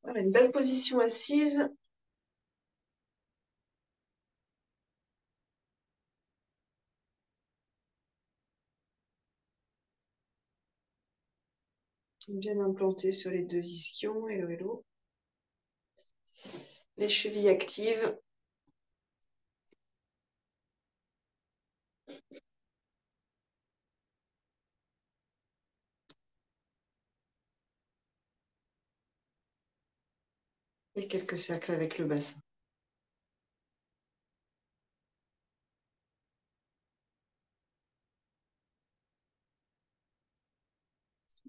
Voilà, une belle position assise. Bien implanté sur les deux ischions. Hello, hello. Les chevilles actives. Et quelques cercles avec le bassin.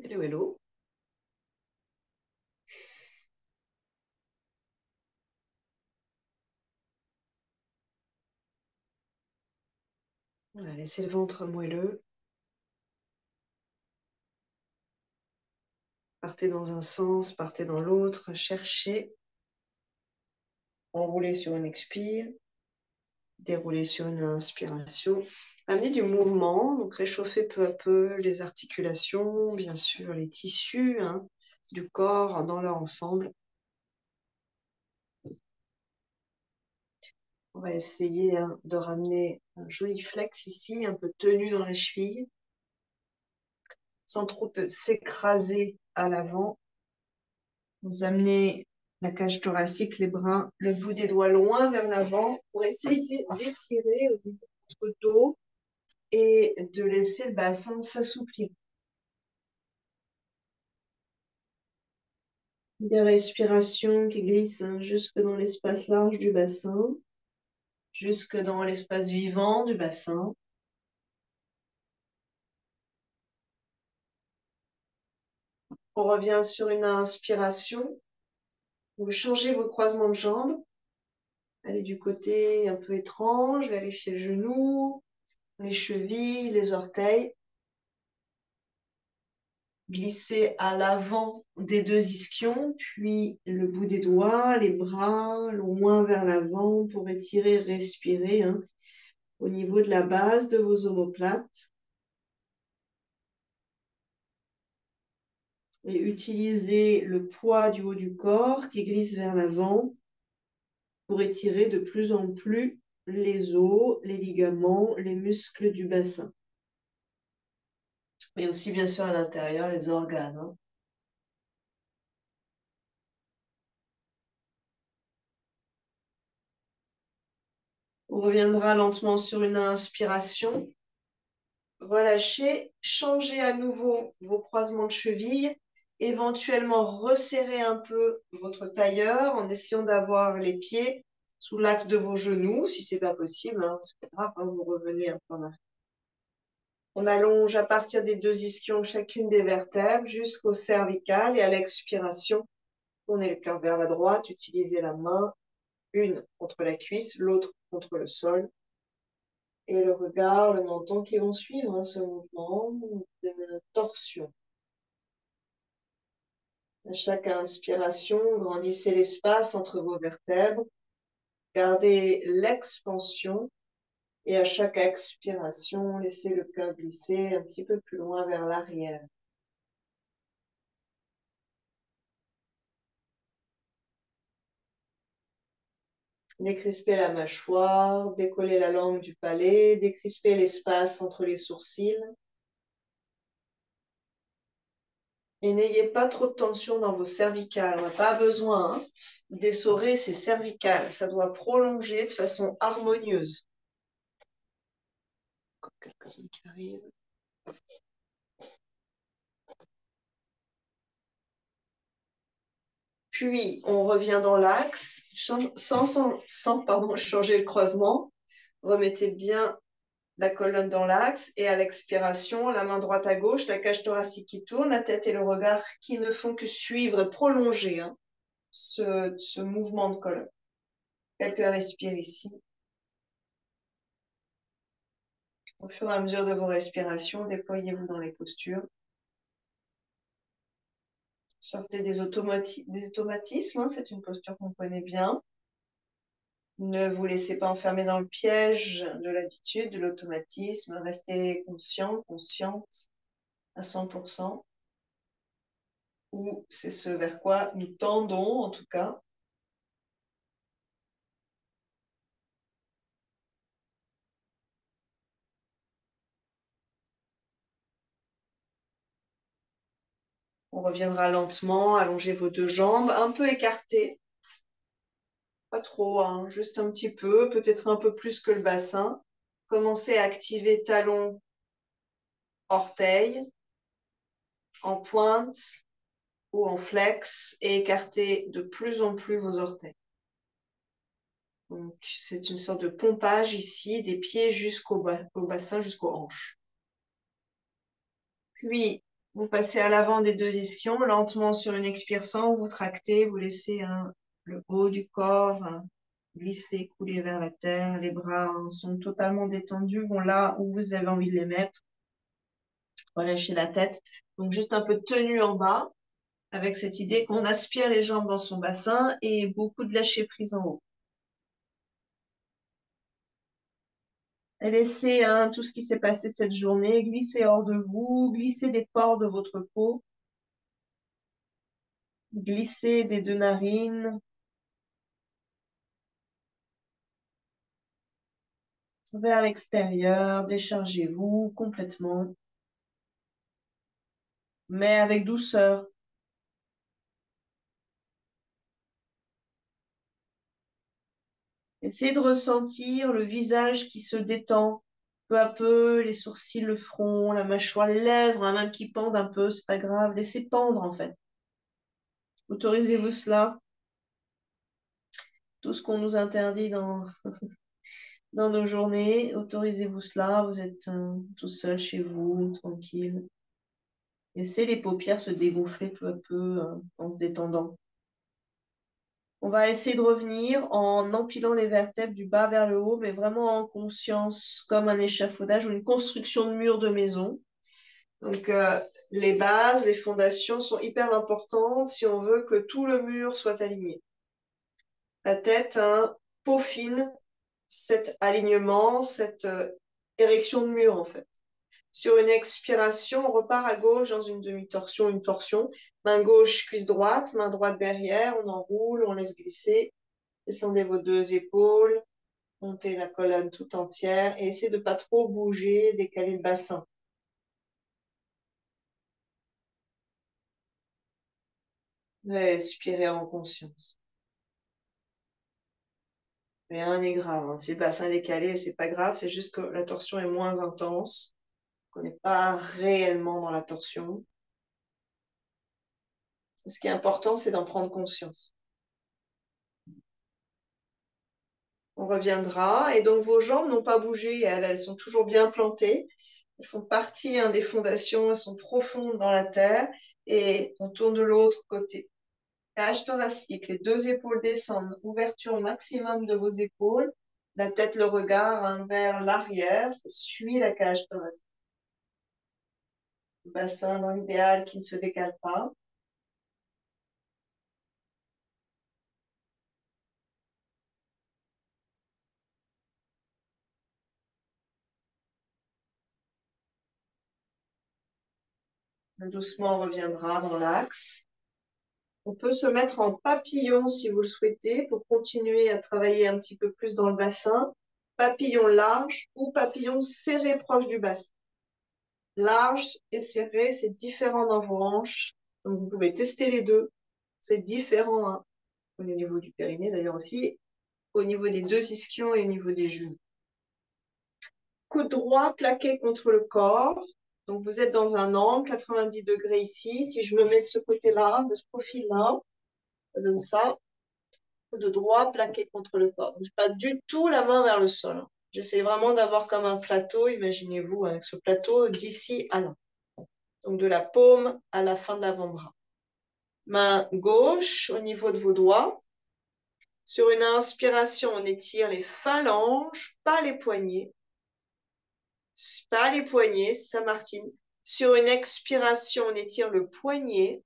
Hello, hello. Voilà, laissez le ventre moelleux. Partez dans un sens, partez dans l'autre. Cherchez. Enroulez sur une expire. Déroulez sur une inspiration. Amenez du mouvement, donc réchauffez peu à peu les articulations, bien sûr les tissus du corps dans leur ensemble. On va essayer de ramener un joli flex ici, un peu tenu dans les chevilles, sans trop s'écraser à l'avant. Vous amenez la cage thoracique, les bras, le bout des doigts loin vers l'avant pour essayer d'étirer au niveau de votre dos et de laisser le bassin s'assouplir. Des respirations qui glissent jusque dans l'espace large du bassin, jusque dans l'espace vivant du bassin. On revient sur une inspiration. Vous changez vos croisements de jambes. Allez du côté un peu étrange, vérifiez le genou, les chevilles, les orteils. Glissez à l'avant des deux ischions, puis le bout des doigts, les bras, loin vers l'avant pour étirer, respirer au niveau de la base de vos omoplates. Et utilisez le poids du haut du corps qui glisse vers l'avant pour étirer de plus en plus les os, les ligaments, les muscles du bassin. Mais aussi, bien sûr, à l'intérieur, les organes. On reviendra lentement sur une inspiration. Relâchez, changez à nouveau vos croisements de chevilles, éventuellement resserrez un peu votre tailleur en essayant d'avoir les pieds sous l'axe de vos genoux, si c'est pas possible, c'est pas grave, vous revenez un peu en arrière. On allonge à partir des deux ischions chacune des vertèbres jusqu'au cervical et à l'expiration, tournez le cœur vers la droite, utilisez la main, une contre la cuisse, l'autre contre le sol. Et le regard, le menton qui vont suivre ce mouvement de torsion. À chaque inspiration, grandissez l'espace entre vos vertèbres, gardez l'expansion et à chaque expiration, laissez le cœur glisser un petit peu plus loin vers l'arrière. Décrispez la mâchoire, décollez la langue du palais, décrispez l'espace entre les sourcils. Et n'ayez pas trop de tension dans vos cervicales. On n'a pas besoin d'essorer ces cervicales. Ça doit prolonger de façon harmonieuse. Encore quelques-uns qui arrivent. Puis, on revient dans l'axe, sans changer le croisement. Remettez bien la colonne dans l'axe et à l'expiration, la main droite à gauche, la cage thoracique qui tourne, la tête et le regard qui ne font que suivre et prolonger ce mouvement de colonne. Quelques respires ici. Au fur et à mesure de vos respirations, déployez-vous dans les postures. Sortez des automatismes, c'est une posture qu'on connaît bien. Ne vous laissez pas enfermer dans le piège de l'habitude, de l'automatisme. Restez conscient, consciente à 100%. ou c'est ce vers quoi nous tendons en tout cas. On reviendra lentement, allongez vos deux jambes, un peu écartées, pas trop, hein, juste un petit peu, peut-être un peu plus que le bassin. Commencez à activer talons, orteils, en pointe ou en flex et écartez de plus en plus vos orteils. Donc, c'est une sorte de pompage ici, des pieds au bassin, jusqu'aux hanches. Puis, vous passez à l'avant des deux ischions, lentement sur une expire-sans, vous tractez, vous laissez le haut du corps glisser, couler vers la terre. Les bras sont totalement détendus, vont là où vous avez envie de les mettre. Relâchez la tête. Donc, juste un peu de tenue en bas, avec cette idée qu'on aspire les jambes dans son bassin et beaucoup de lâcher prise en haut. Et laissez tout ce qui s'est passé cette journée glisser hors de vous, glisser des pores de votre peau, glisser des deux narines, vers l'extérieur, déchargez-vous complètement, mais avec douceur. Essayez de ressentir le visage qui se détend peu à peu, les sourcils, le front, la mâchoire, les lèvres, hein, même qui pendent un peu, c'est pas grave. Laissez pendre en fait. Autorisez-vous cela. Tout ce qu'on nous interdit dans nos journées, autorisez-vous cela. Vous êtes tout seul chez vous, tranquille. Laissez les paupières se dégonfler peu à peu en se détendant. On va essayer de revenir en empilant les vertèbres du bas vers le haut, mais vraiment en conscience, comme un échafaudage ou une construction de mur de maison. Donc, les bases, les fondations sont hyper importantes si on veut que tout le mur soit aligné. La tête peaufine cet alignement, cette érection de mur, en fait. Sur une expiration, on repart à gauche dans une demi-torsion, une torsion. Main gauche, cuisse droite, main droite derrière, on enroule, on laisse glisser. Descendez vos deux épaules, montez la colonne tout entière et essayez de ne pas trop bouger, décaler le bassin. Respirez en conscience. Rien n'est grave, hein. Si le bassin est décalé, c'est pas grave, c'est juste que la torsion est moins intense, qu'on n'est pas réellement dans la torsion. Ce qui est important, c'est d'en prendre conscience. On reviendra. Et donc, vos jambes n'ont pas bougé, elles sont toujours bien plantées. Elles font partie des fondations, elles sont profondes dans la terre. Et on tourne de l'autre côté. Cage thoracique, les deux épaules descendent, ouverture au maximum de vos épaules. La tête, le regard vers l'arrière, ça suit la cage thoracique. Le bassin dans l'idéal qui ne se décale pas. Doucement, on reviendra dans l'axe. On peut se mettre en papillon si vous le souhaitez pour continuer à travailler un petit peu plus dans le bassin. Papillon large ou papillon serré proche du bassin. Large et serré, c'est différent dans vos hanches. Donc vous pouvez tester les deux. C'est différent au niveau du périnée d'ailleurs aussi, au niveau des deux ischions et au niveau des genoux. Coude droit plaqué contre le corps. Donc vous êtes dans un angle, 90 degrés ici. Si je me mets de ce côté-là, de ce profil-là, ça donne ça. Coude droit plaqué contre le corps. Donc pas du tout la main vers le sol. J'essaie vraiment d'avoir comme un plateau, imaginez-vous, avec ce plateau d'ici à là. Donc de la paume à la fin de l'avant-bras. Main gauche au niveau de vos doigts. Sur une inspiration, on étire les phalanges, pas les poignets. Pas les poignets, ça Martine. Sur une expiration, on étire le poignet.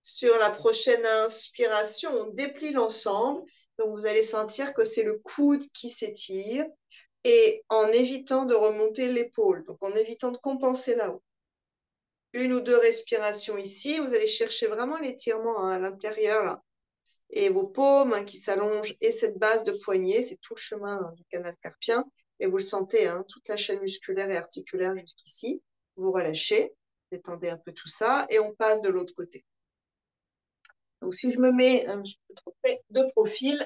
Sur la prochaine inspiration, on déplie l'ensemble. Donc, vous allez sentir que c'est le coude qui s'étire et en évitant de remonter l'épaule, donc en évitant de compenser là-haut. une ou deux respirations ici. Vous allez chercher vraiment l'étirement hein, à l'intérieur, là. Et vos paumes hein, qui s'allongent et cette base de poignet, c'est tout le chemin hein, du canal carpien. Et vous le sentez, hein, toute la chaîne musculaire et articulaire jusqu'ici. Vous relâchez, détendez un peu tout ça et on passe de l'autre côté. Donc si je me mets un petit peu trop près de profil,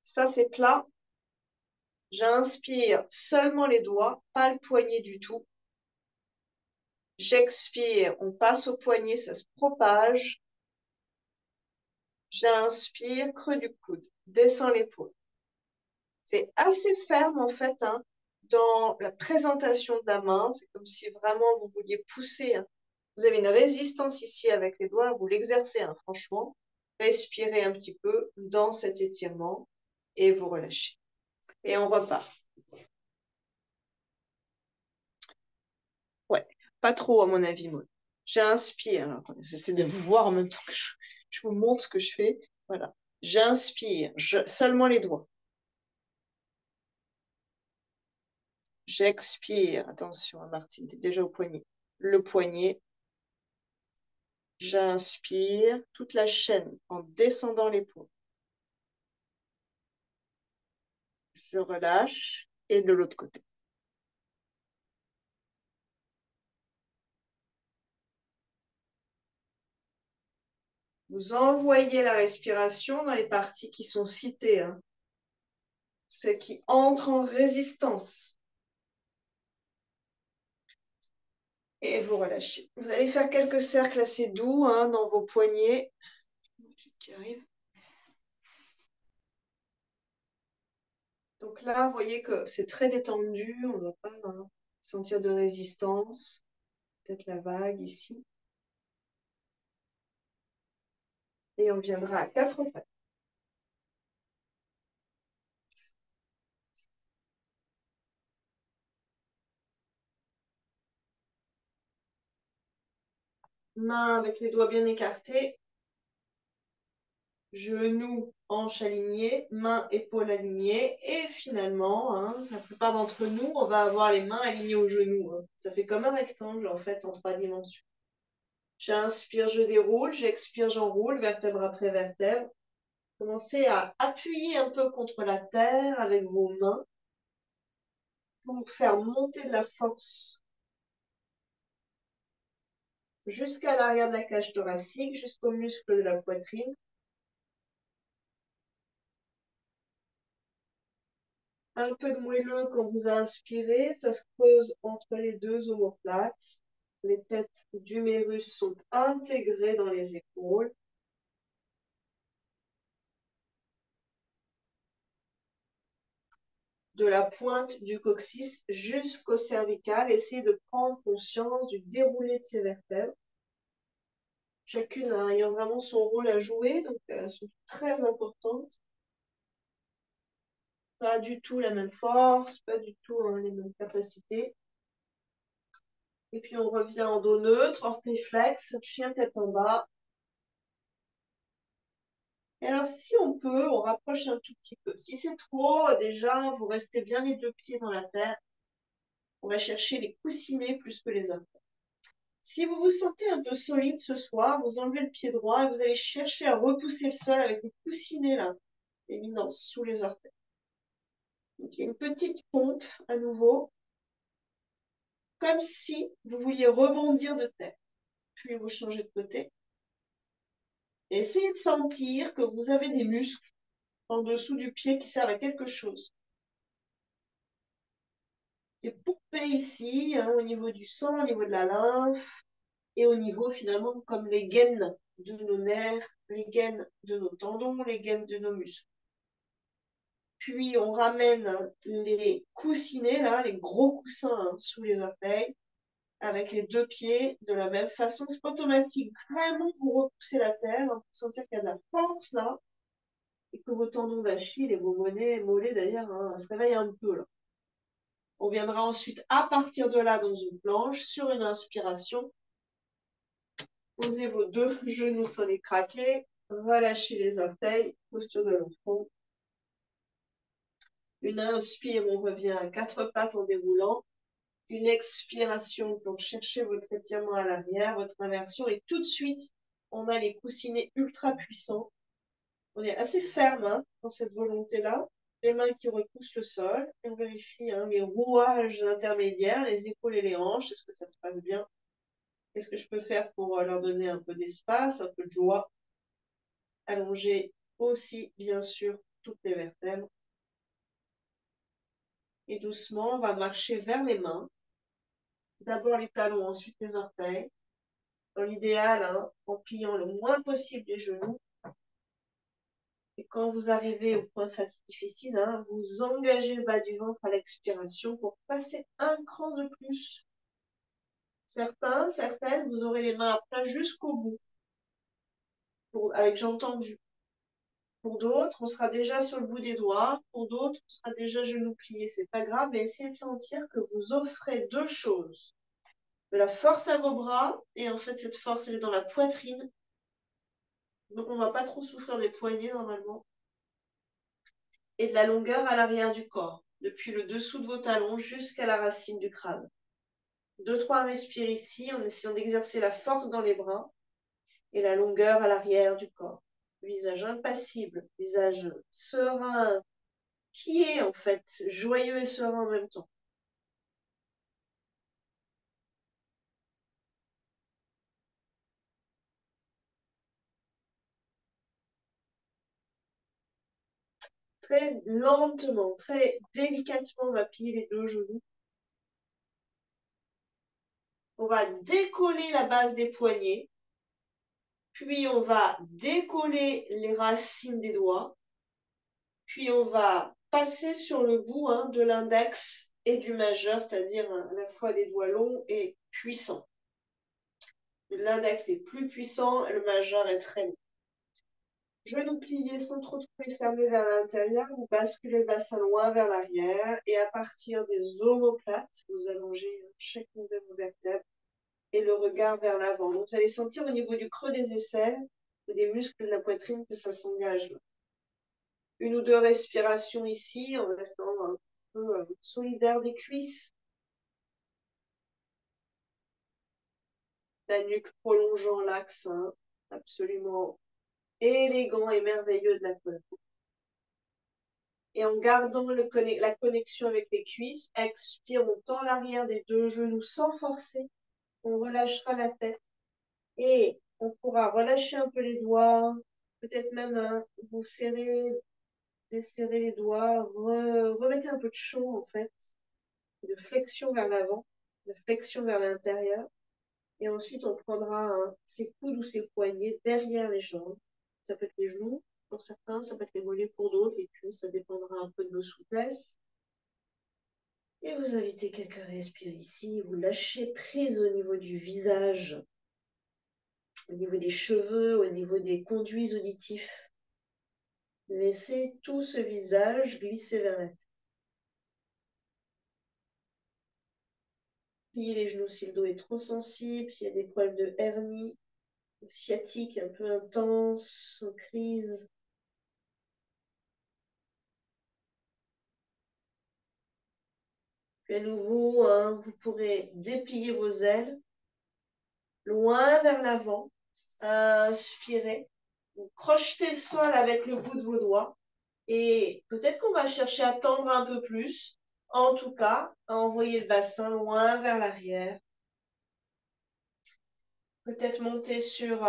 ça c'est plat. J'inspire seulement les doigts, pas le poignet du tout. J'expire, on passe au poignet, ça se propage. J'inspire, creux du coude, descends l'épaule. C'est assez ferme en fait hein, dans la présentation de la main. C'est comme si vraiment vous vouliez pousser. Hein. Vous avez une résistance ici avec les doigts, vous l'exercez hein, franchement. Respirez un petit peu dans cet étirement et vous relâchez. Et on repart. Ouais, pas trop à mon avis, Maud. J'inspire. J'essaie de vous voir en même temps que je vous montre ce que je fais. Voilà. J'inspire, seulement les doigts. J'expire. Attention, hein, Martine, tu es déjà au poignet. Le poignet. J'inspire toute la chaîne en descendant l'épaule. Je relâche et de l'autre côté. Vous envoyez la respiration dans les parties qui sont citées, hein. Celles qui entrent en résistance. Et vous relâchez. Vous allez faire quelques cercles assez doux hein, dans vos poignets. Qui arrive. Donc là, vous voyez que c'est très détendu. On ne va pas hein, sentir de résistance. Peut-être la vague ici. Et on viendra à quatre pattes. Main avec les doigts bien écartés. Genoux, hanches alignées, mains, épaules alignées. Et finalement, hein, la plupart d'entre nous, on va avoir les mains alignées aux genoux. Hein. Ça fait comme un rectangle, en fait, en 3 dimensions. J'inspire, je déroule. J'expire, j'enroule, vertèbre après vertèbre. Commencez à appuyer un peu contre la terre avec vos mains pour faire monter de la force jusqu'à l'arrière de la cage thoracique, jusqu'aux muscles de la poitrine. Un peu de moelleux quand vous inspirez, ça se creuse entre les deux omoplates. Les têtes d'humérus sont intégrées dans les épaules. De la pointe du coccyx jusqu'au cervical, essayez de prendre conscience du déroulé de ces vertèbres. Chacune ayant vraiment son rôle à jouer, donc elles sont très importantes. Pas du tout la même force, pas du tout hein, les mêmes capacités. Et puis on revient en dos neutre, orteil flex, chien tête en bas. Et alors, si on peut, on rapproche un tout petit peu. Si c'est trop, déjà, vous restez bien les deux pieds dans la terre. On va chercher les coussinets plus que les orteils. Si vous vous sentez un peu solide ce soir, vous enlevez le pied droit et vous allez chercher à repousser le sol avec le coussinet là, éminence, sous les orteils. Donc, il y a une petite pompe à nouveau, comme si vous vouliez rebondir de terre. Puis vous changez de côté. Et essayez de sentir que vous avez des muscles en dessous du pied qui servent à quelque chose. Et poupées ici, hein, au niveau du sang, au niveau de la lymphe, et au niveau finalement comme les gaines de nos nerfs, les gaines de nos tendons, les gaines de nos muscles. Puis on ramène les coussinets, là, les gros coussins hein, sous les orteils, avec les deux pieds de la même façon. C'est pas automatique. Vraiment, vous repoussez la terre, hein, pour sentir qu'il y a de la force là, et que vos tendons d'Achille et vos mollets d'ailleurs hein, se réveillent un peu là. On viendra ensuite à partir de là dans une planche, sur une inspiration. Posez vos deux genoux sur les craquets, relâchez les orteils, posture de l'enfant. Une inspire, on revient à quatre pattes en déroulant. Une expiration pour chercher votre étirement à l'arrière, votre inversion. Et tout de suite, on a les coussinets ultra puissants. On est assez ferme hein, dans cette volonté-là. Les mains qui repoussent le sol. Et on vérifie hein, les rouages intermédiaires, les épaules et les hanches. Est-ce que ça se passe bien? Qu'est-ce que je peux faire pour leur donner un peu d'espace, un peu de joie? Allonger aussi, bien sûr, toutes les vertèbres. Et doucement, on va marcher vers les mains. D'abord les talons, ensuite les orteils. Dans l'idéal, hein, en pliant le moins possible les genoux. Et quand vous arrivez au point difficile, hein, vous engagez le bas du ventre à l'expiration pour passer un cran de plus. Certains, certaines, vous aurez les mains à plat jusqu'au bout, avec jambes tendues. Pour d'autres, on sera déjà sur le bout des doigts. Pour d'autres, on sera déjà genoux pliés. C'est pas grave, mais essayez de sentir que vous offrez deux choses. De la force à vos bras, et en fait, cette force, elle est dans la poitrine. Donc, on ne va pas trop souffrir des poignets, normalement. Et de la longueur à l'arrière du corps, depuis le dessous de vos talons jusqu'à la racine du crâne. 2-3 respires ici, en essayant d'exercer la force dans les bras et la longueur à l'arrière du corps. Visage impassible, visage serein, qui est en fait joyeux et serein en même temps. Très lentement, très délicatement, on va plier les deux genoux. On va décoller la base des poignets, puis on va décoller les racines des doigts, puis on va passer sur le bout hein, de l'index et du majeur, c'est-à-dire à la fois des doigts longs et puissants. L'index est plus puissant et le majeur est très long. Genoux pliés sans trop de bruit, fermés vers l'intérieur, vous basculez le bassin loin vers l'arrière et à partir des omoplates, vous allongez chacune de vos vertèbres et le regard vers l'avant. Donc vous allez sentir au niveau du creux des aisselles et des muscles de la poitrine que ça s'engage. Une ou deux respirations ici en restant un peu solidaire des cuisses. La nuque prolongeant l'axe, hein, absolument élégant et merveilleux de la colonne. Et en gardant la connexion avec les cuisses, expire, on tend l'arrière des deux genoux sans forcer. On relâchera la tête et on pourra relâcher un peu les doigts, peut-être même vous serrer, desserrer les doigts, remettez un peu de chaud en fait, de flexion vers l'avant, de flexion vers l'intérieur. Et ensuite, on prendra ses coudes ou ses poignets derrière les jambes. Ça peut être les genoux pour certains, ça peut être les mollets pour d'autres, les cuisses, ça dépendra un peu de nos souplesses. Et vous invitez quelques respires ici, vous lâchez prise au niveau du visage, au niveau des cheveux, au niveau des conduits auditifs. Laissez tout ce visage glisser vers la tête. Pliez les genoux si le dos est trop sensible, s'il y a des problèmes de hernie, sciatique un peu intense, en crise. Puis à nouveau, hein, vous pourrez déplier vos ailes, loin vers l'avant. Inspirez. Vous crochetez le sol avec le bout de vos doigts. Et peut-être qu'on va chercher à tendre un peu plus. En tout cas, à envoyer le bassin loin vers l'arrière. Peut-être monter sur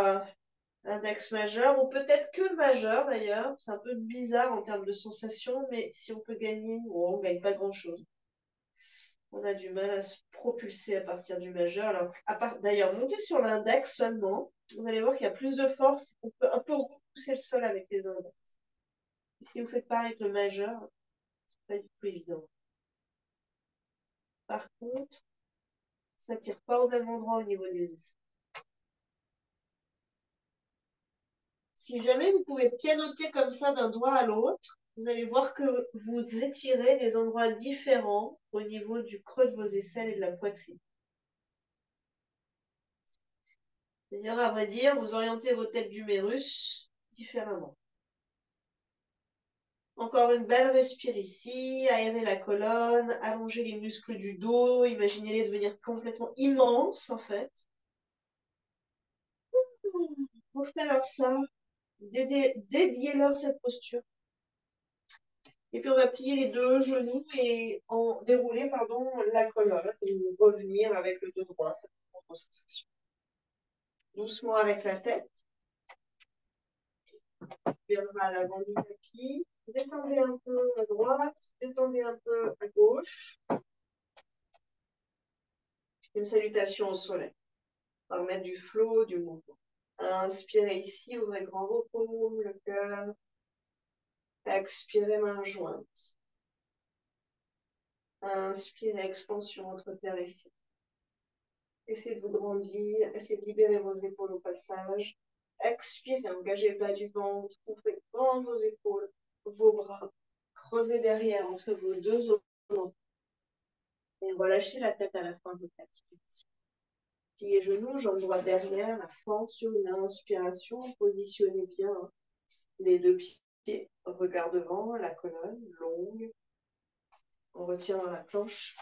l'index majeur ou peut-être que le majeur d'ailleurs. C'est un peu bizarre en termes de sensation, mais si on peut gagner, on ne gagne pas grand-chose. On a du mal à se propulser à partir du majeur. Alors, d'ailleurs, montez sur l'index seulement. Vous allez voir qu'il y a plus de force. On peut un peu repousser le sol avec les index. Si vous faites pareil avec le majeur, c'est pas du tout évident. Par contre, ça ne tire pas au même endroit au niveau des aisselles. Si jamais vous pouvez pianoter comme ça d'un doigt à l'autre, vous allez voir que vous étirez des endroits différents au niveau du creux de vos aisselles et de la poitrine. D'ailleurs, à vrai dire, vous orientez vos têtes d'humérus différemment. Encore une belle respire ici, aérer la colonne, allonger les muscles du dos, imaginez-les devenir complètement immenses en fait. Refaites-leur ça, dédiez-leur cette posture. Et puis on va plier les deux genoux et dérouler pardon, la colonne et revenir avec le dos droit, ça fait une autre sensation. Doucement avec la tête. Viendra à l'avant du tapis. Détendez un peu à droite, détendez un peu à gauche. Une salutation au soleil. On va mettre du flow, du mouvement. Inspirez ici, ouvrez grand vos paumes, le cœur. Expirez, main jointe. Inspirez, expansion entre terre et ciel. Essayez de vous grandir, essayez de libérer vos épaules au passage. Expirez, engagez le bas du ventre, ouvrez grand vos épaules, vos bras. Creusez derrière entre vos deux os. Et relâchez la tête à la fin de votre activité. Pliez genoux, jambes droites derrière, la fente sur une inspiration. Positionnez bien les deux pieds, regard devant, la colonne longue. On retient dans la planche.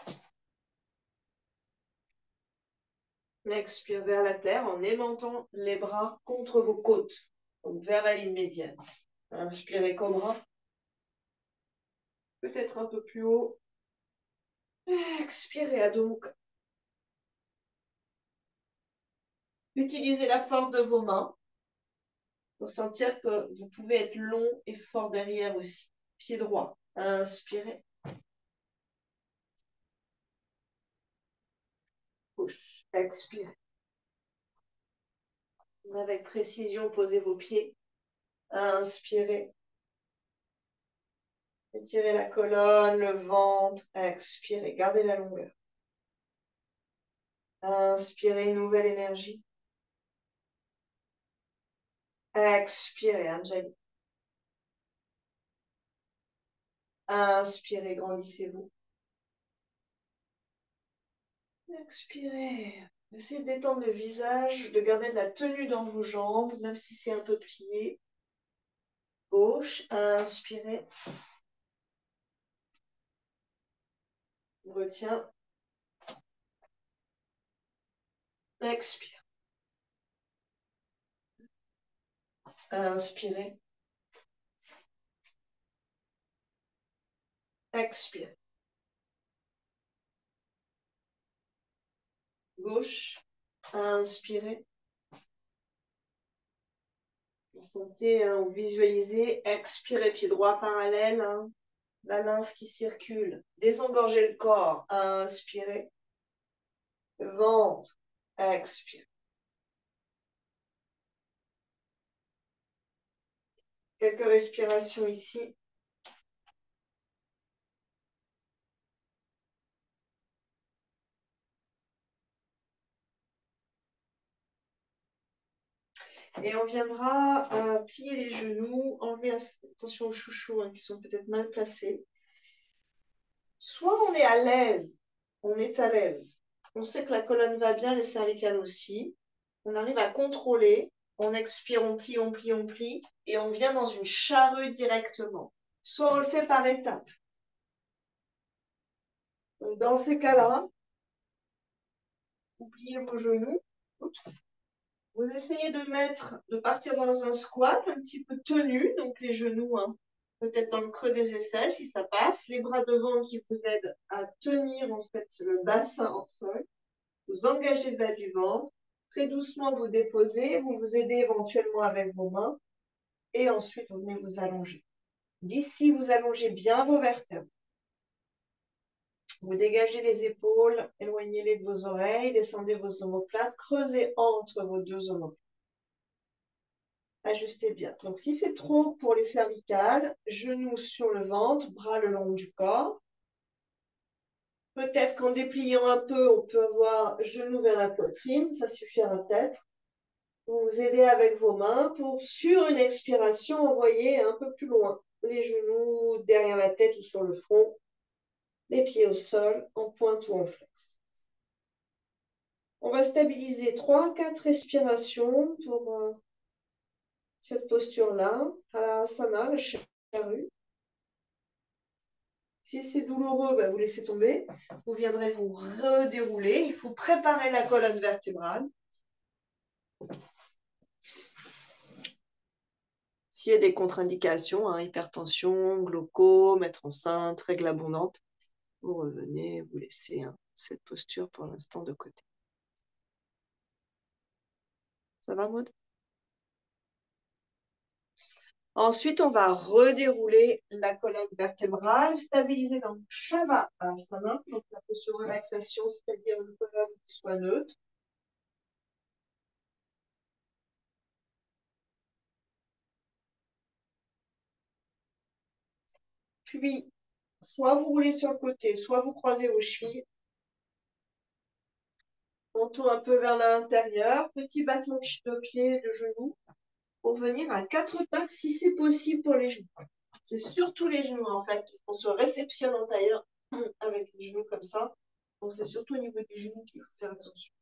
Expire vers la terre en aimantant les bras contre vos côtes, donc vers la ligne médiane. Inspirez cobra. Peut-être un peu plus haut. Expirez Adho Mukha. Utilisez la force de vos mains pour sentir que vous pouvez être long et fort derrière aussi. Pied droit. Inspirez. Gauche. Expirez. Avec précision, posez vos pieds. Inspirez. Étirez la colonne, le ventre. Expirez. Gardez la longueur. Inspirez une nouvelle énergie. Expirez, Anjali. Inspirez, grandissez-vous. Expirez. Essayez de détendre le visage, de garder de la tenue dans vos jambes, même si c'est un peu plié. Gauche, inspirez. Retiens. Expire. Inspirez. Expire. Gauche, inspirez. Sentez ou visualisez. Expirez, pied droit parallèle. La lymphe qui circule. Désengorgez le corps. Inspirez. Ventre. Expire. Quelques respirations ici. Et on viendra plier les genoux, enlever attention aux chouchous qui sont peut-être mal placés. Soit on est à l'aise, on est à l'aise. On sait que la colonne va bien, les cervicales aussi. On arrive à contrôler. On expire, on plie, on plie, on plie. Et on vient dans une charrue directement. Soit on le fait par étapes. Donc dans ces cas-là, vous pliez vos genoux. Oups. Vous essayez de partir dans un squat un petit peu tenu, donc les genoux peut-être dans le creux des aisselles si ça passe, les bras devant qui vous aident à tenir en fait le bassin hors sol. Vous engagez le bas du ventre, très doucement vous déposez, vous vous aidez éventuellement avec vos mains et ensuite vous venez vous allonger. D'ici, vous allongez bien vos vertèbres. Vous dégagez les épaules, éloignez-les de vos oreilles, descendez vos omoplates, creusez entre vos deux omoplates. Ajustez bien. Donc, si c'est trop pour les cervicales, genoux sur le ventre, bras le long du corps. Peut-être qu'en dépliant un peu, on peut avoir genoux vers la poitrine, ça suffira peut-être. Vous vous aidez avec vos mains pour, sur une expiration, envoyer un peu plus loin. Les genoux derrière la tête ou sur le front, les pieds au sol, en pointe ou en flex. On va stabiliser 3-4 respirations pour cette posture-là, Halasana, la charrue. Si c'est douloureux, bah, vous laissez tomber. Vous viendrez vous redérouler. Il faut préparer la colonne vertébrale. S'il y a des contre-indications, hein, hypertension, glaucome, être enceinte, règles abondantes, vous revenez, vous laissez cette posture pour l'instant de côté. Ça va, Maud? Ensuite, on va redérouler la colonne vertébrale, stabiliser dans le Shavasana, donc la posture de relaxation, c'est-à-dire une colonne qui soit neutre. Puis, soit vous roulez sur le côté, soit vous croisez vos chevilles. On tourne un peu vers l'intérieur, petit battement de pied, de genou, pour venir à quatre pattes si c'est possible pour les genoux. C'est surtout les genoux en fait, puisqu'on se réceptionne en tailleur avec les genoux comme ça. Donc c'est surtout au niveau des genoux qu'il faut faire attention.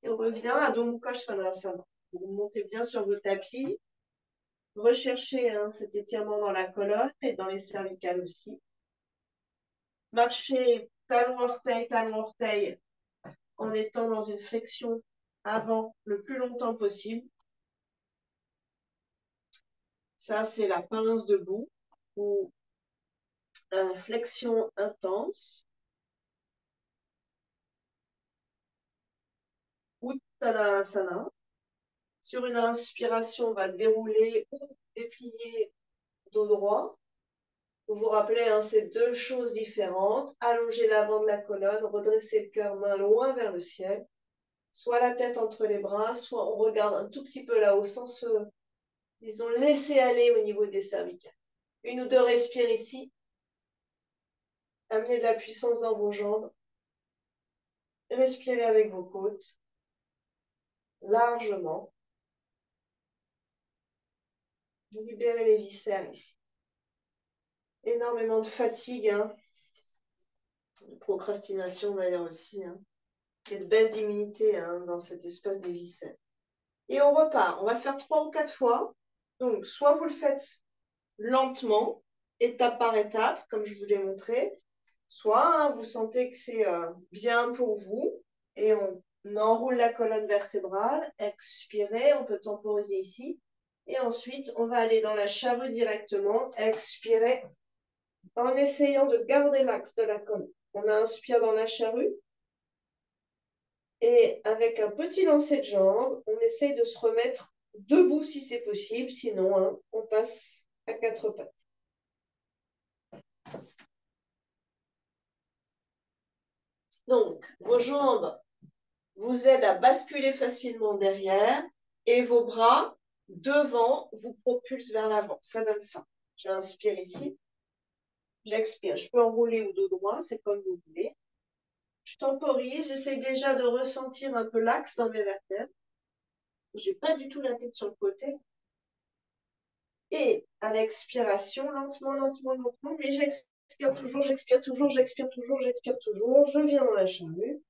Et on revient à Adho Mukha Svanasana. Vous montez bien sur vos tapis. Recherchez cet étirement dans la colonne et dans les cervicales aussi. Marchez talon orteil en étant dans une flexion avant le plus longtemps possible. Ça, c'est la pince debout ou flexion intense. Uttanasana. Sur une inspiration, on va dérouler ou déplier dos droit. Vous vous rappelez, hein, c'est deux choses différentes. Allonger l'avant de la colonne, redresser le cœur, main loin vers le ciel. Soit la tête entre les bras, soit on regarde un tout petit peu là-haut sans se, disons, laisser aller au niveau des cervicales. Une ou deux respires ici. Amenez de la puissance dans vos jambes. Respirez avec vos côtes. Largement. Libérez les viscères ici. Énormément de fatigue, hein. De procrastination d'ailleurs aussi, hein. Et de baisse d'immunité hein, dans cet espace des viscères. Et on repart. On va le faire 3 ou 4 fois. Donc, soit vous le faites lentement, étape par étape, comme je vous l'ai montré, soit hein, vous sentez que c'est bien pour vous et on enroule la colonne vertébrale, expirez, on peut temporiser ici. Et ensuite, on va aller dans la charrue directement, expirer en essayant de garder l'axe de la colonne. On inspire dans la charrue. Et avec un petit lancer de jambes, on essaye de se remettre debout si c'est possible. Sinon, hein, on passe à quatre pattes. Donc, vos jambes vous aident à basculer facilement derrière et vos bras devant vous propulsent vers l'avant. Ça donne ça. J'inspire ici. J'expire. Je peux enrouler au dos droit, c'est comme vous voulez. Je temporise. J'essaye déjà de ressentir un peu l'axe dans mes vertèbres. Je n'ai pas du tout la tête sur le côté. Et à l'expiration, lentement, lentement, lentement, mais j'expire toujours, j'expire toujours, j'expire toujours, j'expire toujours. Je viens dans la charrue.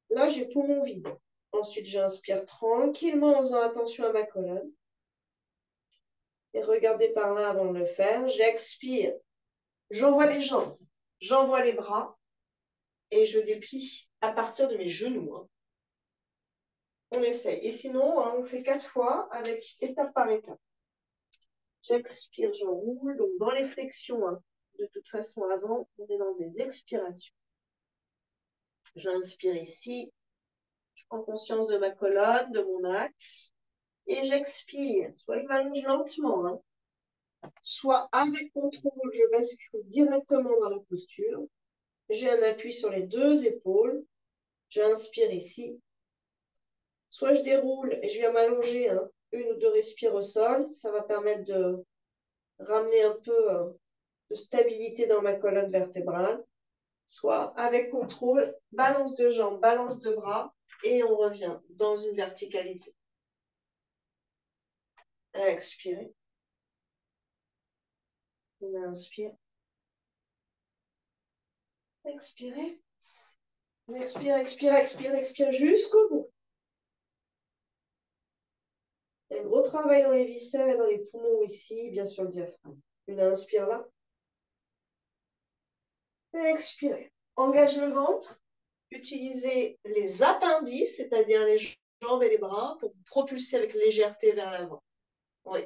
Là, j'ai poumon vide. Ensuite, j'inspire tranquillement en faisant attention à ma colonne. Et regardez par là avant de le faire. J'expire. J'envoie les jambes. J'envoie les bras. Et je déplie à partir de mes genoux. Hein. On essaye. Et sinon, hein, on fait 4 fois avec étape par étape. J'expire, j'enroule. Donc, dans les flexions, hein, de toute façon, avant, on est dans des expirations. J'inspire ici. Je prends conscience de ma colonne, de mon axe. Et j'expire. Soit je m'allonge lentement, hein, soit avec contrôle, je bascule directement dans la posture. J'ai un appui sur les deux épaules. J'inspire ici. Soit je déroule et je viens m'allonger hein, une ou deux respires au sol. Ça va permettre de ramener un peu de stabilité dans ma colonne vertébrale. Soit avec contrôle, balance de jambes, balance de bras et on revient dans une verticalité. Expirez. On inspire. Expirez. Expire, expire, expire, expire jusqu'au bout. Il y a un gros travail dans les viscères et dans les poumons ici, bien sûr le diaphragme. Une inspire là. Et expirez. Engage le ventre. Utilisez les appendices, c'est-à-dire les jambes et les bras, pour vous propulser avec légèreté vers l'avant. Oui.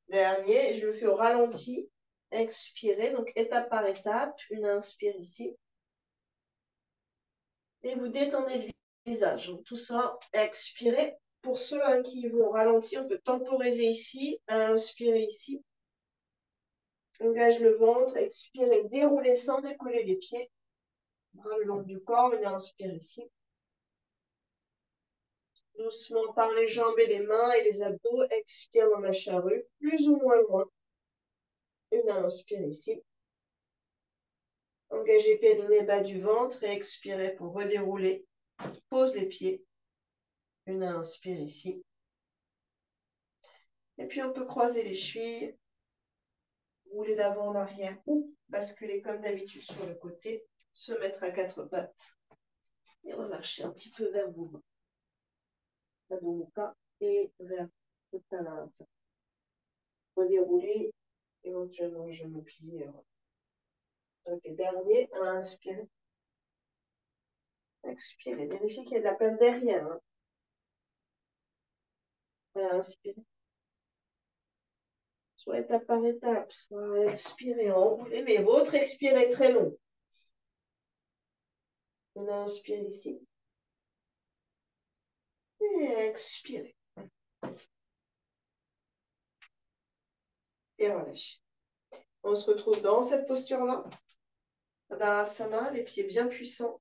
Dernier, je le fais au ralenti. Expirez, donc étape par étape. Une inspire ici. Et vous détendez le visage. Donc, tout ça, expirez. Pour ceux qui vont ralentir, on peut temporiser ici, inspirer ici. Engage le ventre, expirez, déroulez sans décoller les pieds. Bras le long du corps, une inspire ici. Doucement par les jambes et les mains et les abdos, expire dans la charrue, plus ou moins loin. Une inspire ici. Engagez périnée bas du ventre et expirez pour redérouler. Pose les pieds. Une inspire ici. Et puis on peut croiser les chevilles, rouler d'avant en arrière ou basculer comme d'habitude sur le côté, se mettre à quatre pattes et remarcher un petit peu vers vous. Adho Mukha et vers Uttanasana. Redérouler, éventuellement je me plie. Ok, dernier, inspirez. Expirez, vérifiez qu'il y a de la place derrière. Inspirez. Soit étape par étape, soit expirez, enroulez, mais votre expire est très long. On inspire ici. Et expirez. Et relâchez. On se retrouve dans cette posture-là. Tadasana, les pieds bien puissants.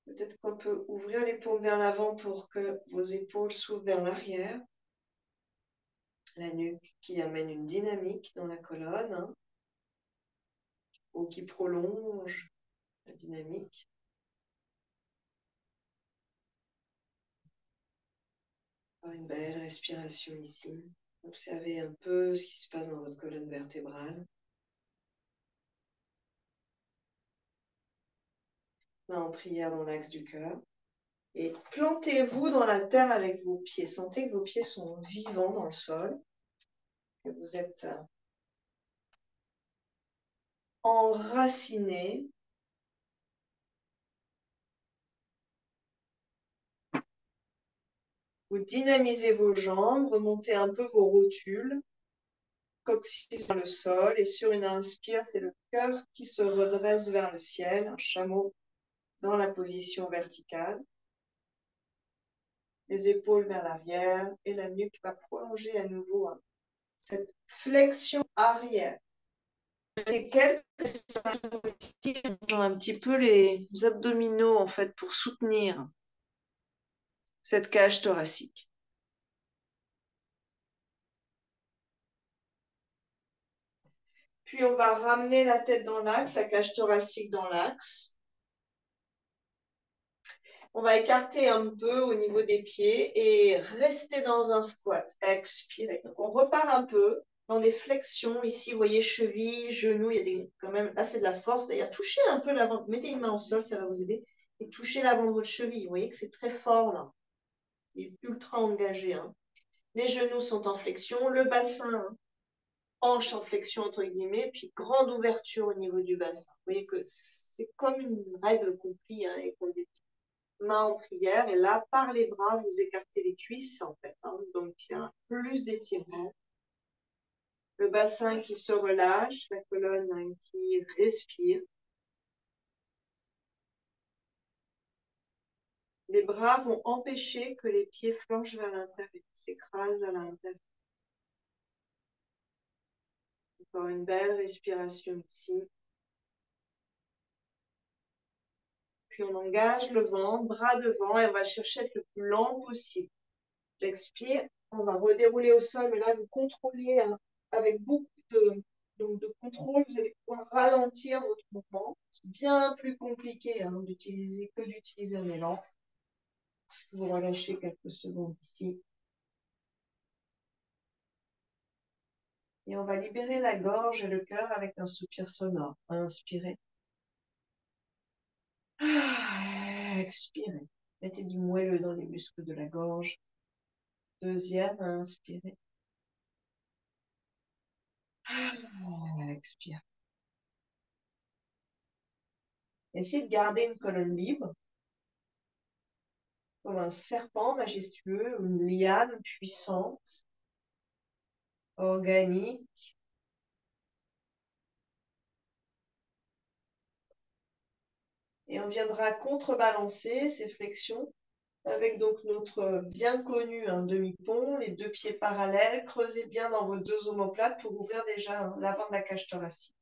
Peut-être qu'on peut ouvrir les paumes vers l'avant pour que vos épaules s'ouvrent vers l'arrière. La nuque qui amène une dynamique dans la colonne, ou qui prolonge la dynamique. Une belle respiration ici. Observez un peu ce qui se passe dans votre colonne vertébrale. Main en prière dans l'axe du cœur. Et plantez-vous dans la terre avec vos pieds. Sentez que vos pieds sont vivants dans le sol. Que vous êtes enracinés. Vous dynamisez vos jambes, remontez un peu vos rotules. Coccyx dans le sol. Et sur une inspire, c'est le cœur qui se redresse vers le ciel. Un chameau dans la position verticale. Les épaules vers l'arrière et la nuque va prolonger à nouveau cette flexion arrière. Et quelques un petit peu les abdominaux en fait pour soutenir cette cage thoracique. Puis on va ramener la tête dans l'axe, la cage thoracique dans l'axe. On va écarter un peu au niveau des pieds et rester dans un squat. Expirez. Donc on repart un peu dans des flexions. Ici, vous voyez, cheville, genou, il y a quand même assez de la force. D'ailleurs, touchez un peu l'avant. Mettez une main au sol, ça va vous aider. Et touchez l'avant de votre cheville. Vous voyez que c'est très fort là. Il est ultra engagé. Les genoux sont en flexion. Le bassin, hanche en flexion entre guillemets. Puis grande ouverture au niveau du bassin. Vous voyez que c'est comme une règle qu'on plie et qu'on déplie. Main en prière, et là, par les bras, vous écartez les cuisses, en fait. Donc, il y a plus d'étirement. Le bassin qui se relâche, la colonne qui respire. Les bras vont empêcher que les pieds flanchent vers l'intérieur, s'écrasent à l'intérieur. Encore une belle respiration ici. Puis on engage le ventre, bras devant, et on va chercher à être le plus lent possible. J'expire, on va redérouler au sol, mais là, vous contrôlez avec beaucoup de contrôle, vous allez pouvoir ralentir votre mouvement. C'est bien plus compliqué d'utiliser un élan. Vous relâchez quelques secondes ici. Et on va libérer la gorge et le cœur avec un soupir sonore. Inspirez. Expirez. Mettez du moelleux dans les muscles de la gorge. Deuxième, inspirez. Expirez. Essayez de garder une colonne libre, comme un serpent majestueux, une liane puissante, organique. Et on viendra contrebalancer ces flexions avec donc notre bien connu demi-pont, les deux pieds parallèles. Creusez bien dans vos deux omoplates pour ouvrir déjà l'avant de la cage thoracique.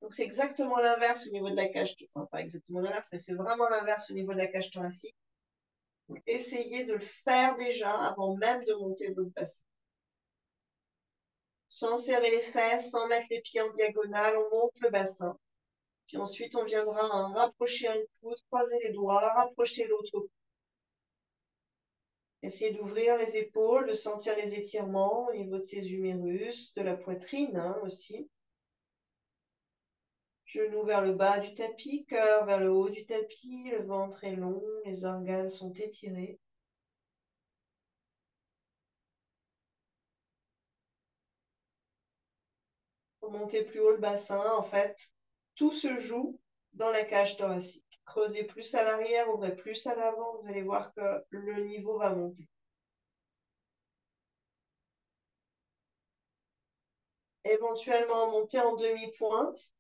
Donc c'est exactement l'inverse au niveau de la cage, enfin pas exactement l'inverse, mais c'est vraiment l'inverse au niveau de la cage thoracique. Donc, essayez de le faire déjà avant même de monter votre bassin. Sans serrer les fesses, sans mettre les pieds en diagonale, on monte le bassin. Puis ensuite, on viendra rapprocher un coude, croiser les doigts, rapprocher l'autre coude. Essayez d'ouvrir les épaules, de sentir les étirements au niveau de ses humérus, de la poitrine aussi. Genoux vers le bas du tapis, cœur vers le haut du tapis, le ventre est long, les organes sont étirés. Pour monter plus haut le bassin, en fait, tout se joue dans la cage thoracique. Creusez plus à l'arrière, ouvrez plus à l'avant, vous allez voir que le niveau va monter. Éventuellement, monter en demi-pointe.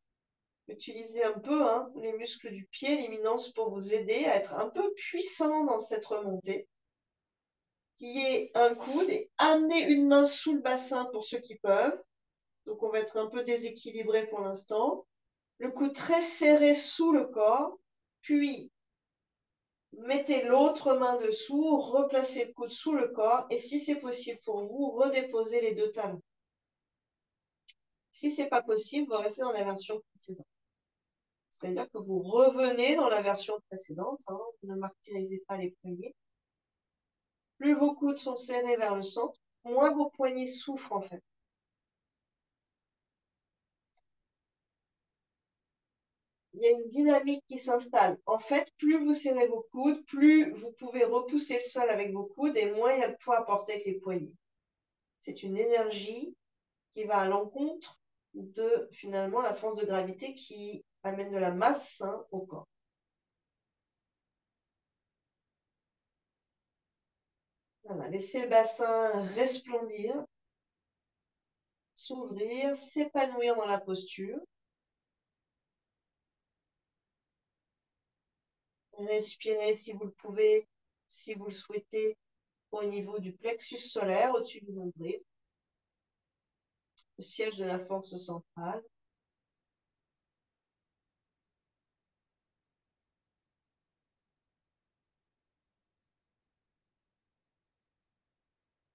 Utilisez un peu les muscles du pied, l'éminence, pour vous aider à être un peu puissant dans cette remontée. Qui est un coude et amenez une main sous le bassin pour ceux qui peuvent. Donc, on va être un peu déséquilibré pour l'instant. Le coude très serré sous le corps, puis mettez l'autre main dessous, replacez le coude sous le corps et si c'est possible pour vous, redéposez les deux talons. Si ce n'est pas possible, vous restez dans la version précédente. C'est-à-dire que vous revenez dans la version précédente, vous ne martyrisez pas les poignets. Plus vos coudes sont serrés vers le centre, moins vos poignets souffrent en fait. Il y a une dynamique qui s'installe. En fait, plus vous serrez vos coudes, plus vous pouvez repousser le sol avec vos coudes et moins il y a de poids à porter avec les poignets. C'est une énergie qui va à l'encontre de finalement la force de gravité qui amène de la masse au corps. Voilà, laissez le bassin resplendir, s'ouvrir, s'épanouir dans la posture. Respirez si vous le pouvez, si vous le souhaitez, au niveau du plexus solaire, au-dessus du nombril, le siège de la force centrale.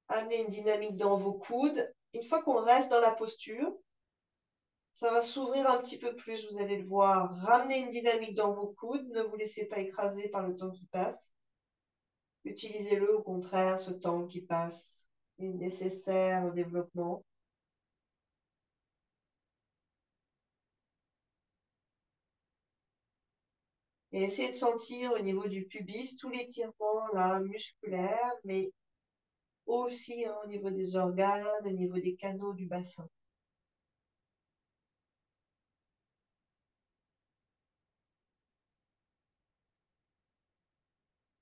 Amenez une dynamique dans vos coudes. Une fois qu'on reste dans la posture, ça va s'ouvrir un petit peu plus, vous allez le voir. Ramenez une dynamique dans vos coudes, ne vous laissez pas écraser par le temps qui passe. Utilisez-le au contraire, ce temps qui passe, est nécessaire au développement. Et essayez de sentir au niveau du pubis tous les l'étirement là, musculaire, mais aussi au niveau des organes, au niveau des canaux du bassin.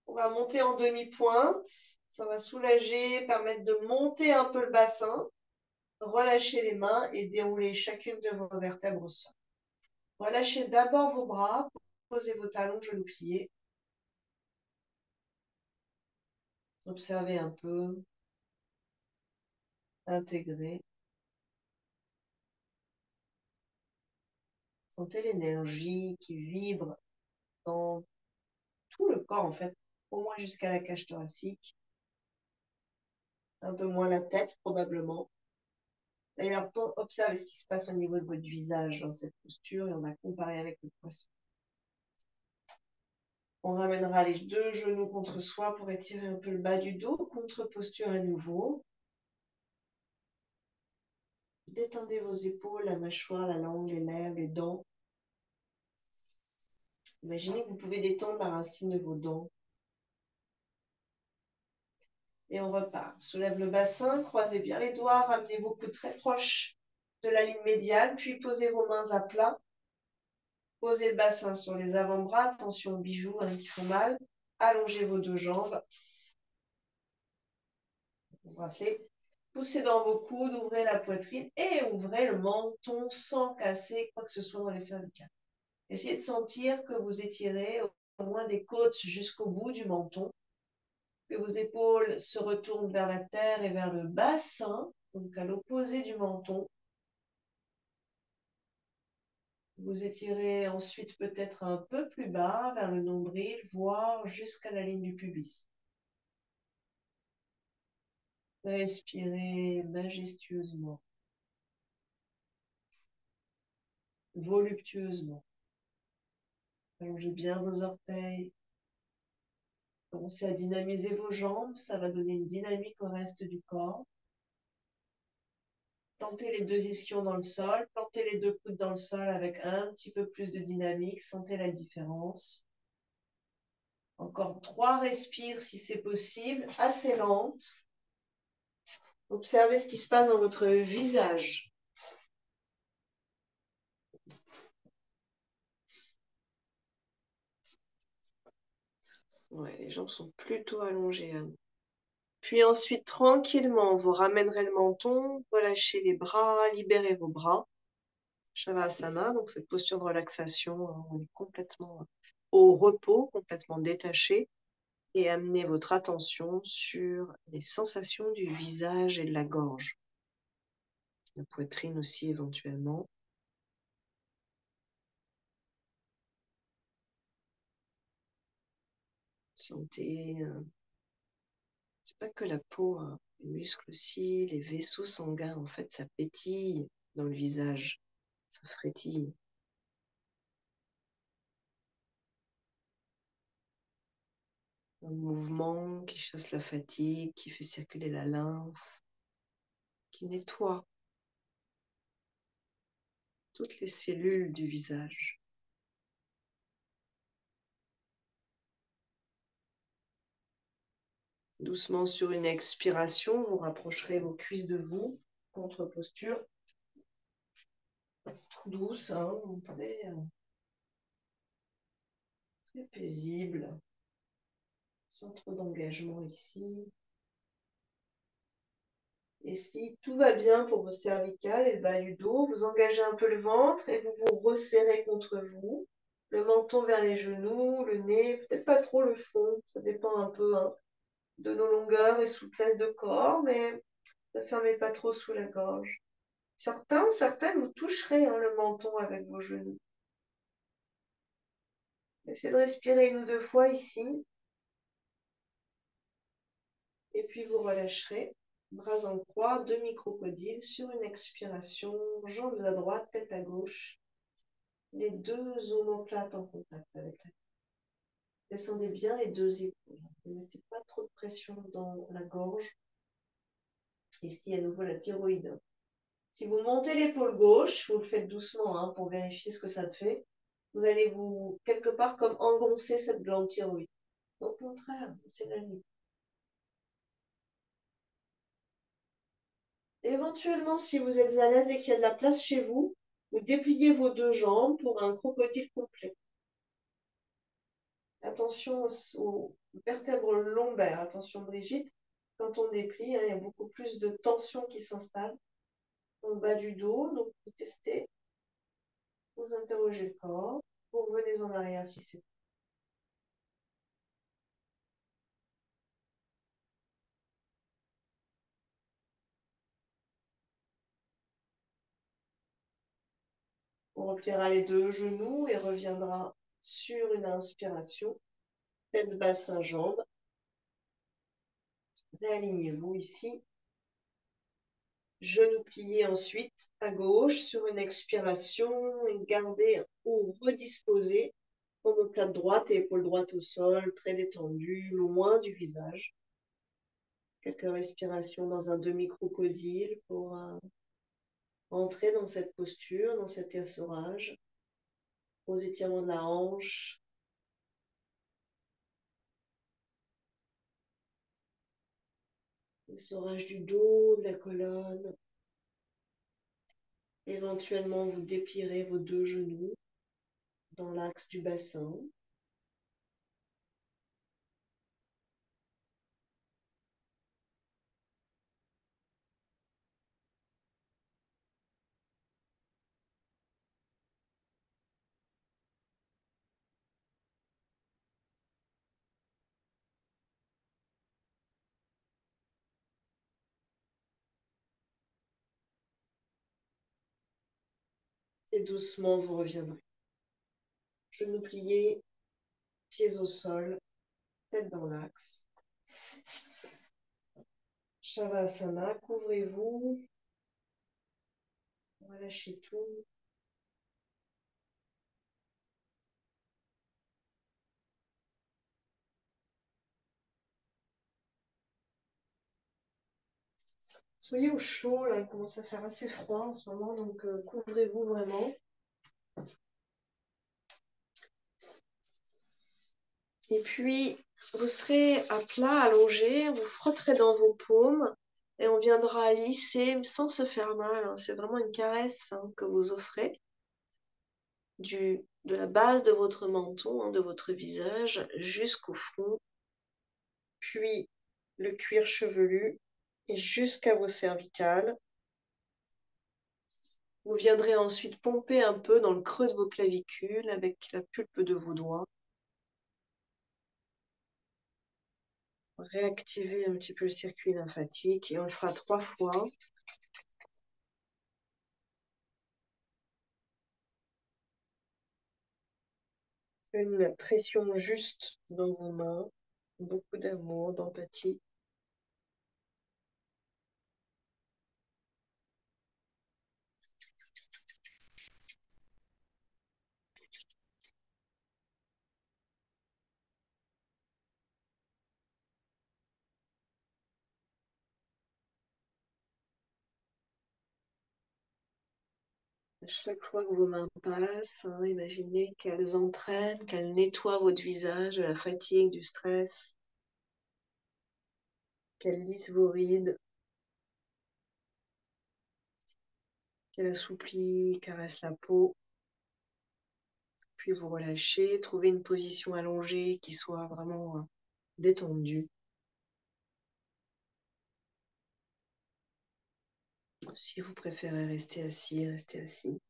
On va monter en demi-pointe. Ça va soulager, permettre de monter un peu le bassin. Relâchez les mains et déroulez chacune de vos vertèbres au sol. Relâchez d'abord vos bras, posez vos talons, genoux pliés. Observez un peu, intégrez. Sentez l'énergie qui vibre dans tout le corps, en fait, au moins jusqu'à la cage thoracique. Un peu moins la tête, probablement. D'ailleurs, observez ce qui se passe au niveau de votre visage dans cette posture et on va comparer avec le poisson. On ramènera les deux genoux contre soi pour étirer un peu le bas du dos. Contre-posture à nouveau. Détendez vos épaules, la mâchoire, la langue, les lèvres, les dents. Imaginez que vous pouvez détendre la racine de vos dents. Et on repart. Soulève le bassin, croisez bien les doigts, ramenez vos coudes très proches de la ligne médiane, puis posez vos mains à plat. Posez le bassin sur les avant-bras. Attention aux bijoux hein, qui font mal. Allongez vos deux jambes. Embrassez. Poussez dans vos coudes, ouvrez la poitrine et ouvrez le menton sans casser quoi que ce soit dans les cervicales. Essayez de sentir que vous étirez au moins des côtes jusqu'au bout du menton, que vos épaules se retournent vers la terre et vers le bassin, donc à l'opposé du menton. Vous étirez ensuite peut-être un peu plus bas vers le nombril, voire jusqu'à la ligne du pubis. Respirez majestueusement, voluptueusement. Allongez bien vos orteils. Commencez à dynamiser vos jambes, ça va donner une dynamique au reste du corps. Plantez les deux ischions dans le sol, plantez les deux coudes dans le sol avec un petit peu plus de dynamique, sentez la différence. Encore 3 respires si c'est possible, assez lentes. Observez ce qui se passe dans votre visage. Ouais, les jambes sont plutôt allongées. Hein. Puis ensuite, tranquillement, vous ramènerez le menton, relâchez les bras, libérez vos bras. Shavasana, donc cette posture de relaxation, hein, on est complètement au repos, complètement détaché. Et amenez votre attention sur les sensations du visage et de la gorge. La poitrine aussi éventuellement. Sentez, c'est pas que la peau, hein, les muscles aussi, les vaisseaux sanguins, en fait, ça pétille dans le visage, ça frétille. Un mouvement qui chasse la fatigue, qui fait circuler la lymphe, qui nettoie toutes les cellules du visage. Doucement sur une expiration, vous rapprocherez vos cuisses de vous, contre-posture. Douce, hein, très paisible, sans trop d'engagement ici. Et si tout va bien pour vos cervicales et le bas du dos, vous engagez un peu le ventre et vous vous resserrez contre vous. Le menton vers les genoux, le nez, peut-être pas trop le front, ça dépend un peu hein, de nos longueurs et souplesse de corps, mais ne fermez pas trop sous la gorge. Certaines, vous toucherez hein, le menton avec vos genoux. Essayez de respirer 1 ou 2 fois ici. Et puis vous relâcherez. Bras en croix, demi-crocodile sur une expiration, jambes à droite, tête à gauche. Les deux omoplates en contact avec la tête. Descendez bien les deux épaules. Ne mettez pas trop de pression dans la gorge. Ici, à nouveau, la thyroïde. Si vous montez l'épaule gauche, vous le faites doucement hein, pour vérifier ce que ça te fait. Vous allez vous, quelque part, comme engoncer cette glande thyroïde. Au contraire, c'est la ligne. Éventuellement, si vous êtes à l'aise et qu'il y a de la place chez vous, vous dépliez vos deux jambes pour un crocodile complet. Attention aux vertèbres lombaires. Attention Brigitte, quand on déplie, hein, il y a beaucoup plus de tension qui s'installe dans le bas du dos. Donc, vous testez, vous interrogez le corps, vous revenez en arrière si c'est. On repliera les deux genoux et reviendra sur une inspiration. Tête, bassin, jambes. Réalignez-vous ici. Genoux pliés ensuite à gauche sur une expiration et gardez ou redisposer omoplate droite et épaule droite au sol, très détendue, loin du visage. Quelques respirations dans un demi-crocodile pour entrer dans cette posture, dans cet essorage. Aux étirements de la hanche. Essorage du dos, de la colonne. Éventuellement, vous déplierez vos deux genoux. dans l'axe du bassin. Et doucement, vous reviendrez. Genoux pliés, pieds au sol, tête dans l'axe. Shavasana, couvrez-vous. Relâchez tout. Soyez au chaud, là, il commence à faire assez froid en ce moment, donc couvrez-vous vraiment. Et puis, vous serez à plat, allongé, vous frotterez dans vos paumes et on viendra lisser sans se faire mal, hein. C'est vraiment une caresse, hein, que vous offrez de la base de votre menton, hein, de votre visage, jusqu'au front, puis le cuir chevelu et jusqu'à vos cervicales. Vous viendrez ensuite pomper un peu dans le creux de vos clavicules avec la pulpe de vos doigts. Réactiver un petit peu le circuit lymphatique et on le fera 3 fois. Une pression juste dans vos mains, beaucoup d'amour, d'empathie. À chaque fois que vos mains passent, hein, imaginez qu'elles entraînent, qu'elles nettoient votre visage de la fatigue, du stress, qu'elles lissent vos rides, qu'elles assouplissent, caressent la peau. Puis vous relâchez, trouvez une position allongée qui soit vraiment détendue. Si vous préférez rester assis, restez assis.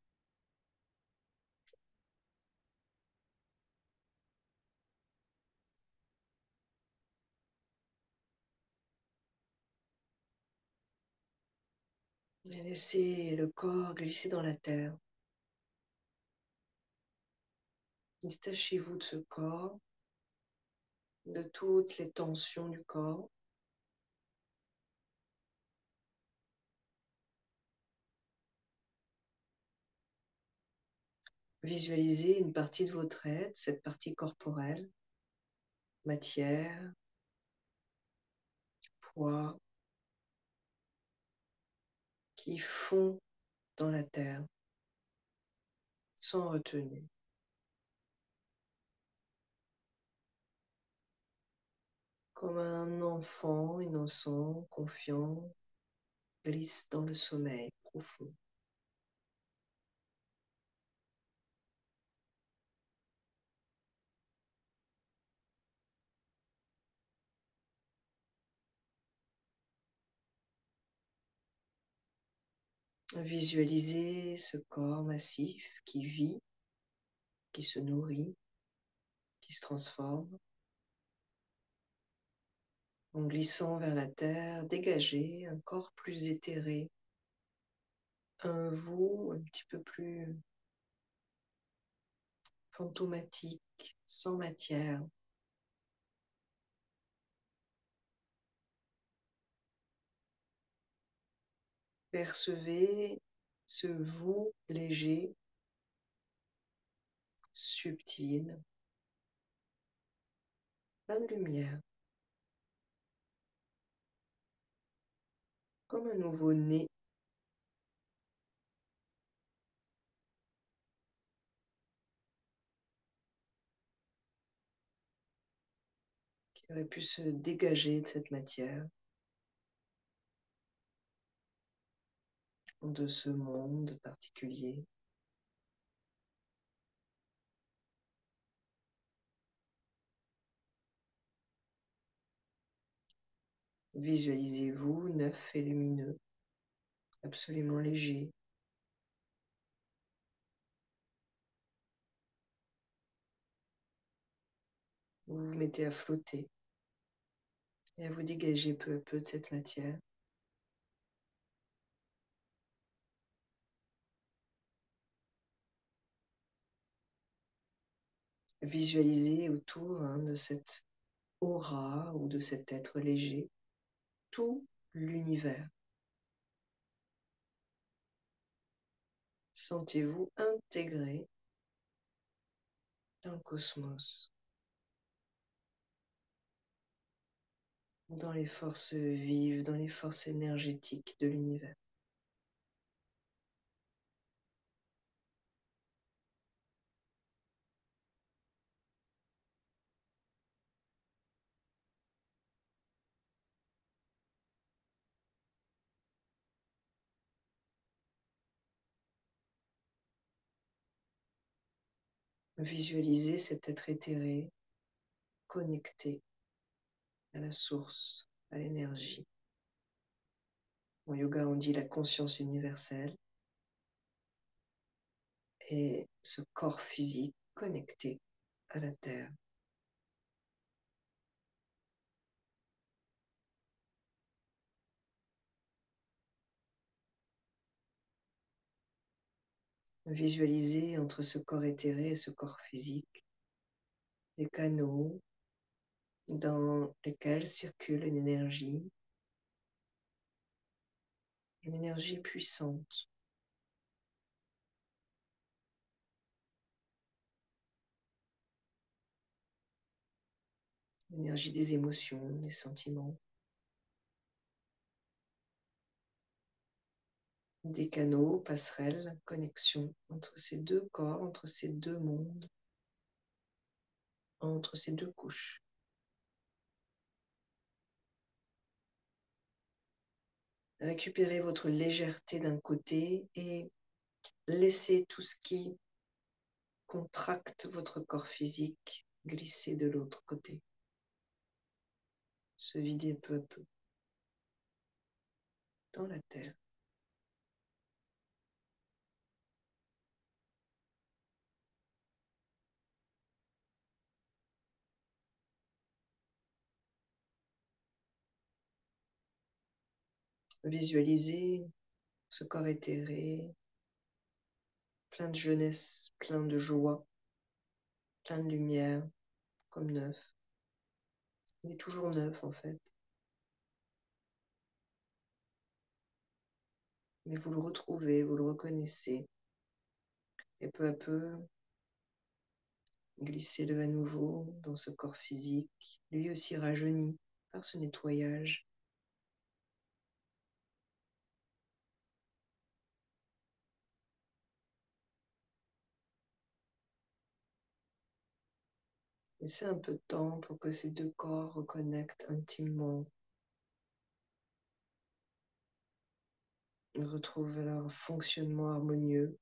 Et laissez le corps glisser dans la terre. Détachez-vous de ce corps, de toutes les tensions du corps. Visualisez une partie de votre être, cette partie corporelle, matière, poids, qui fond dans la terre, sans retenue. Comme un enfant innocent, confiant, glisse dans le sommeil profond. Visualisez ce corps massif qui vit, qui se nourrit, qui se transforme. En glissant vers la terre, dégagez un corps plus éthéré, un vous un petit peu plus fantomatique, sans matière. Percevez ce vous léger, subtil, plein de lumière, comme un nouveau-né. Qui aurait pu se dégager de cette matière, de ce monde particulier. Visualisez-vous neuf et lumineux, absolument léger. Vous vous mettez à flotter et à vous dégager peu à peu de cette matière. Visualisez autour de cette aura ou de cet être léger tout l'univers. Sentez-vous intégré dans le cosmos, dans les forces vives, dans les forces énergétiques de l'univers. Visualisez cet être éthéré, connecté à la source, à l'énergie. En yoga, on dit la conscience universelle. Et ce corps physique connecté à la Terre. Visualisez entre ce corps éthéré et ce corps physique des canaux dans lesquels circule une énergie puissante. L'énergie des émotions, des sentiments. Des canaux, passerelles, connexions entre ces deux corps, entre ces deux mondes, entre ces deux couches. Récupérez votre légèreté d'un côté et laissez tout ce qui contracte votre corps physique glisser de l'autre côté. Se vider peu à peu dans la terre. Visualisez ce corps éthéré, plein de jeunesse, plein de joie, plein de lumière, comme neuf. Il est toujours neuf en fait. Mais vous le retrouvez, vous le reconnaissez. Et peu à peu, glissez-le à nouveau dans ce corps physique, lui aussi rajeuni par ce nettoyage. Laissez un peu de temps pour que ces deux corps reconnectent intimement, retrouvent leur fonctionnement harmonieux.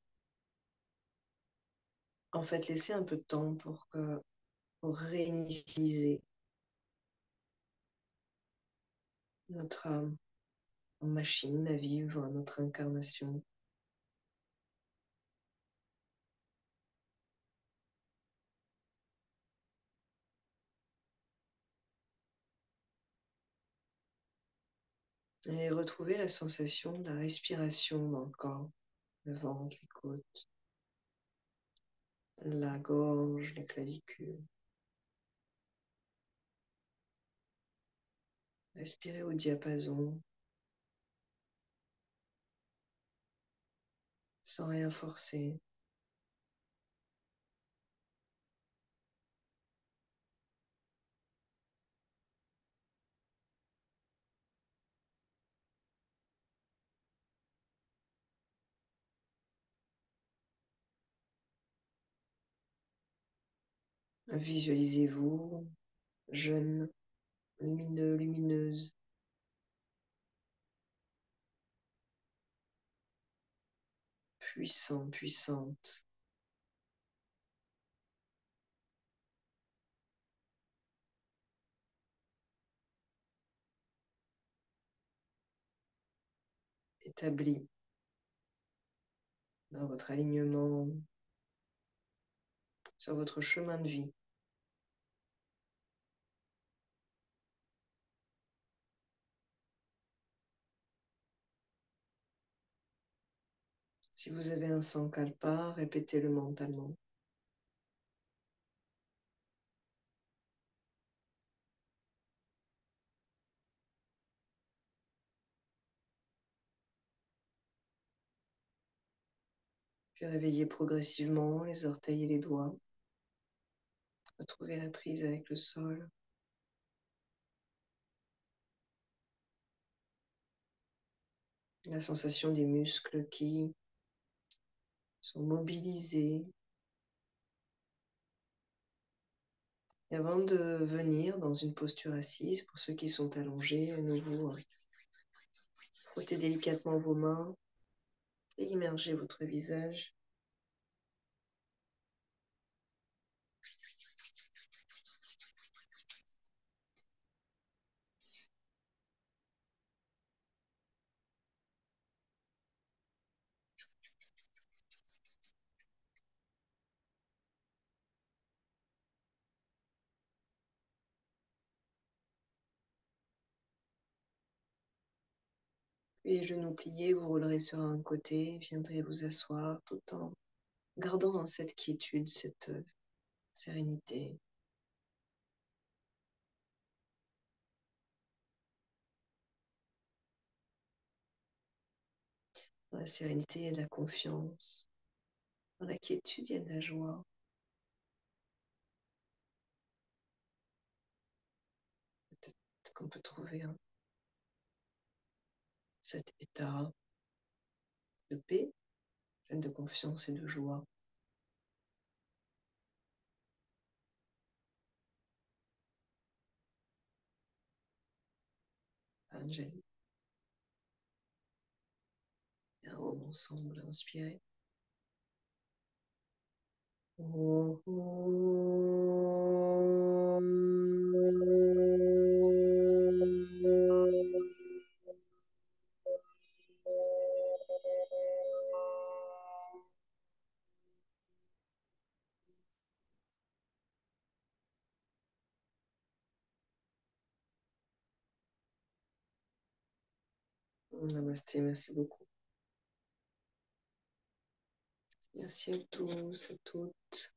En fait, laissez un peu de temps pour réinitialiser notre machine à vivre, notre incarnation. Et retrouver la sensation de la respiration dans le corps, le ventre, les côtes, la gorge, les clavicules. Respirez au diapason, sans rien forcer. Visualisez-vous jeune, lumineux, lumineuse, puissant, puissante. établi dans votre alignement, sur votre chemin de vie. Si vous avez un sankalpa, répétez-le mentalement. Puis réveillez progressivement les orteils et les doigts. Retrouvez la prise avec le sol. La sensation des muscles qui sont mobilisés. Et avant de venir dans une posture assise, pour ceux qui sont allongés, à nouveau, frottez délicatement vos mains et immergez votre visage. Puis les genoux pliés, vous roulerez sur un côté, viendrez vous asseoir tout en gardant cette quiétude, cette sérénité. Dans la sérénité, il y a de la confiance. Dans la quiétude, il y a de la joie. Peut-être qu'on peut trouver cet état de paix, plein de confiance et de joie. Anjali. Et un moment ensemble, inspirez. Namasté, merci beaucoup. Merci à tous, à toutes.